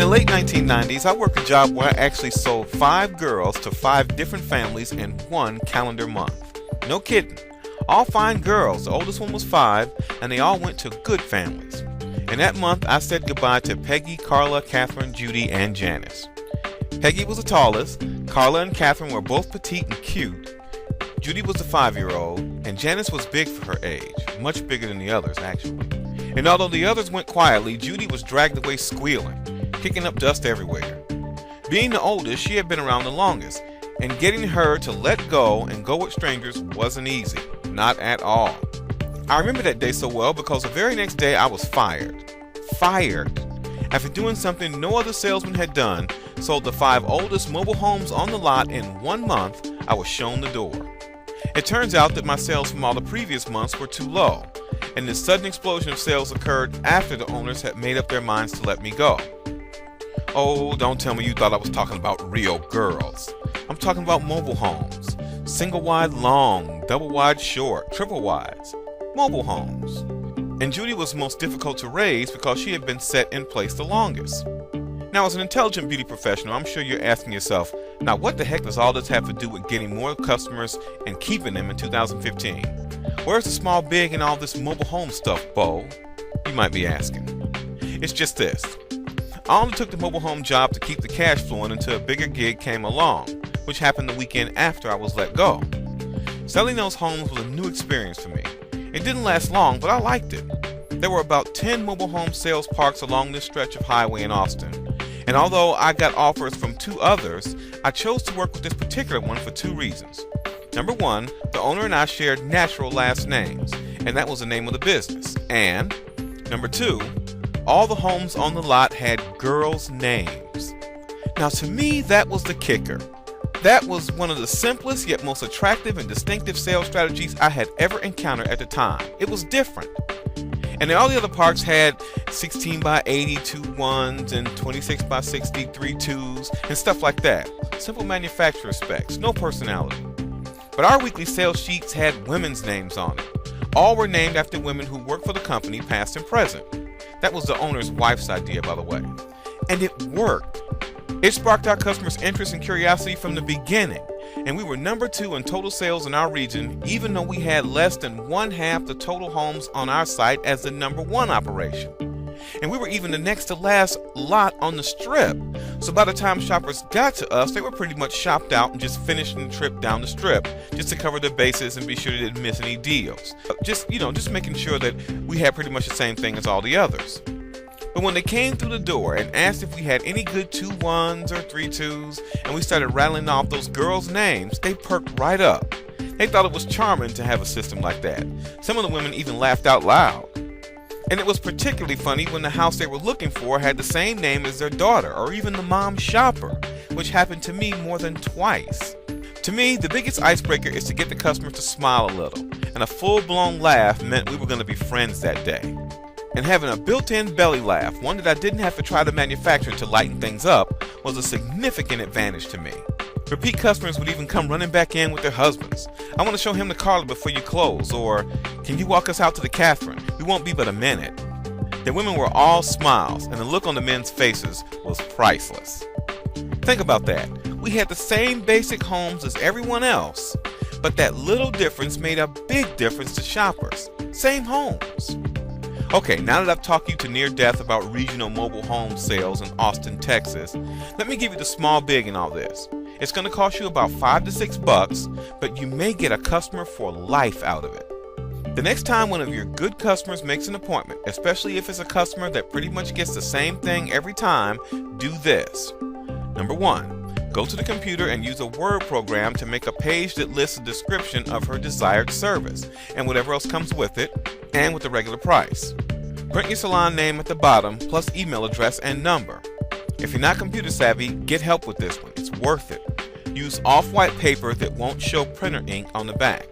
the late 1990s, I worked a job where I actually sold 5 girls to 5 different families in one calendar month. No kidding. All fine girls. The oldest one was 5, and they all went to good families. In that month, I said goodbye to Peggy, Carla, Catherine, Judy, and Janice. Peggy was the tallest. Carla and Catherine were both petite and cute. Judy was the 5-year-old, and Janice was big for her age, much bigger than the others, actually. And although the others went quietly, Judy was dragged away squealing, kicking up dust everywhere. Being the oldest, she had been around the longest, and getting her to let go and go with strangers wasn't easy. Not at all. I remember that day so well because the very next day I was fired. Fired. After doing something no other salesman had done, sold the 5 oldest mobile homes on the lot in 1 month, I was shown the door. It turns out that my sales from all the previous months were too low, and this sudden explosion of sales occurred after the owners had made up their minds to let me go. Oh, don't tell me you thought I was talking about real girls. I'm talking about mobile homes. Single wide long, double wide short, triple wides. Mobile homes. And Judy was most difficult to raise because she had been set in place the longest. Now, as an intelligent beauty professional, I'm sure you're asking yourself, now what the heck does all this have to do with getting more customers and keeping them in 2015? Where's the small big and all this mobile home stuff, Bo? You might be asking. It's just this. I only took the mobile home job to keep the cash flowing until a bigger gig came along, which happened the weekend after I was let go. Selling those homes was a new experience for me. It didn't last long, but I liked it. There were about 10 mobile home sales parks along this stretch of highway in Austin. And although I got offers from 2 others, I chose to work with this particular one for 2 reasons. Number 1, the owner and I shared natural last names, and that was the name of the business. And number 2, all the homes on the lot had girls' names. Now to me, that was the kicker. That was one of the simplest yet most attractive and distinctive sales strategies I had ever encountered at the time. It was different. And all the other parks had 16 by 80 2 1s and 26 by 60 3 2s and stuff like that. Simple manufacturer specs, no personality. But our weekly sales sheets had women's names on it. All were named after women who worked for the company, past and present. That was the owner's wife's idea, by the way. And it worked. It sparked our customers' interest and curiosity from the beginning, and we were number 2 in total sales in our region, even though we had less than 1/2 the total homes on our site as the number 1 operation. And we were even the next to last lot on the strip, so by the time shoppers got to us, they were pretty much shopped out and just finishing the trip down the strip, just to cover their bases and be sure they didn't miss any deals. Just making sure that we had pretty much the same thing as all the others. But when they came through the door and asked if we had any good 2 1s or 3 2s, and we started rattling off those girls' names, they perked right up. They thought it was charming to have a system like that. Some of the women even laughed out loud. And it was particularly funny when the house they were looking for had the same name as their daughter, or even the mom shopper, which happened to me more than twice. To me, the biggest icebreaker is to get the customer to smile a little, and a full-blown laugh meant we were going to be friends that day. And having a built-in belly laugh, one that I didn't have to try to manufacture to lighten things up, was a significant advantage to me. Repeat customers would even come running back in with their husbands. I want to show him the Carla before you close, or can you walk us out to the Catherine? We won't be but a minute. The women were all smiles, and the look on the men's faces was priceless. Think about that. We had the same basic homes as everyone else, but that little difference made a big difference to shoppers. Same homes. Okay, now that I've talked you to near death about regional mobile home sales in Austin, Texas, let me give you the small big in all this. It's going to cost you about $5 to $6, but you may get a customer for life out of it. The next time one of your good customers makes an appointment, especially if it's a customer that pretty much gets the same thing every time, do this. Number 1, go to the computer and use a Word program to make a page that lists a description of her desired service and whatever else comes with it, and with the regular price. Print your salon name at the bottom, plus email address and number. If you're not computer savvy, get help with this one. It's worth it. Use off-white paper that won't show printer ink on the back.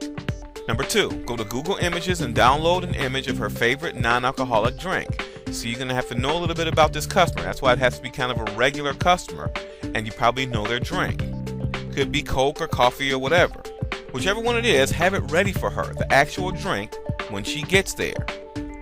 Number 2, go to Google Images and download an image of her favorite non-alcoholic drink. So you're going to have to know a little bit about this customer. That's why it has to be kind of a regular customer, and you probably know their drink. Could be Coke or coffee or whatever. Whichever one it is, have it ready for her, the actual drink, when she gets there.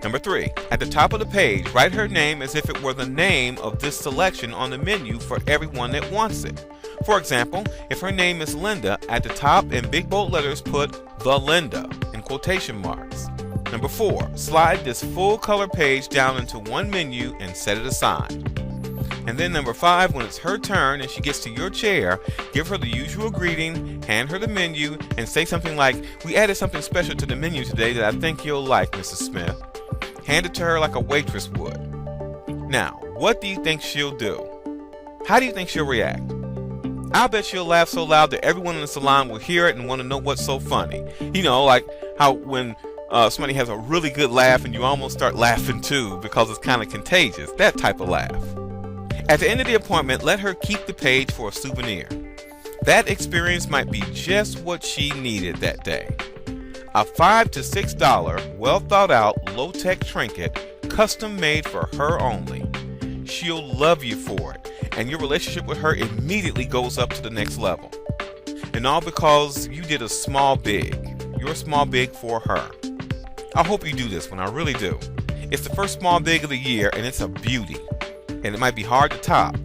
Number 3, at the top of the page, write her name as if it were the name of this selection on the menu for everyone that wants it. For example, if her name is Linda, at the top in big bold letters put "The Linda" in quotation marks. Number 4, slide this full color page down into one menu and set it aside. And then number 5, when it's her turn and she gets to your chair, give her the usual greeting, hand her the menu, and say something like, "We added something special to the menu today that I think you'll like, Mrs. Smith." Hand it to her like a waitress would. Now, what do you think she'll do? How do you think she'll react? I'll bet she'll laugh so loud that everyone in the salon will hear it and want to know what's so funny. You know, like how when somebody has a really good laugh and you almost start laughing too because it's kind of contagious. That type of laugh. At the end of the appointment, let her keep the page for a souvenir. That experience might be just what she needed that day. A $5 to $6, well thought out, low-tech trinket, custom made for her only. She'll love you for it, and your relationship with her immediately goes up to the next level. And all because you did a small big. Your small big for her. I hope you do this one, I really do. It's the first small big of the year, and it's a beauty. And it might be hard to top.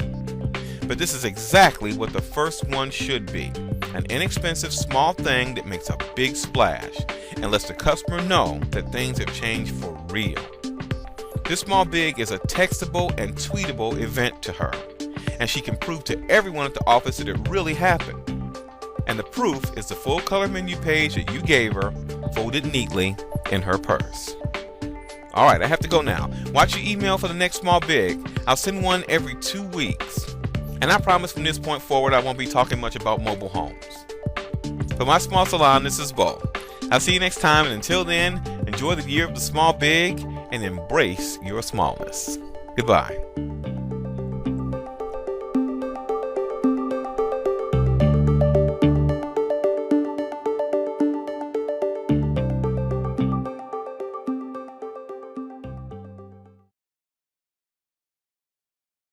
But this is exactly what the first one should be. An inexpensive small thing that makes a big splash and lets the customer know that things have changed for real. This small big is a textable and tweetable event to her, and she can prove to everyone at the office that it really happened. And the proof is the full color menu page that you gave her, folded neatly in her purse. Alright, I have to go now. Watch your email for the next small big. I'll send one every 2 weeks. And I promise from this point forward I won't be talking much about mobile homes. For my small salon, this is Bo. I'll see you next time, and until then, enjoy the year of the small big and embrace your smallness. Goodbye.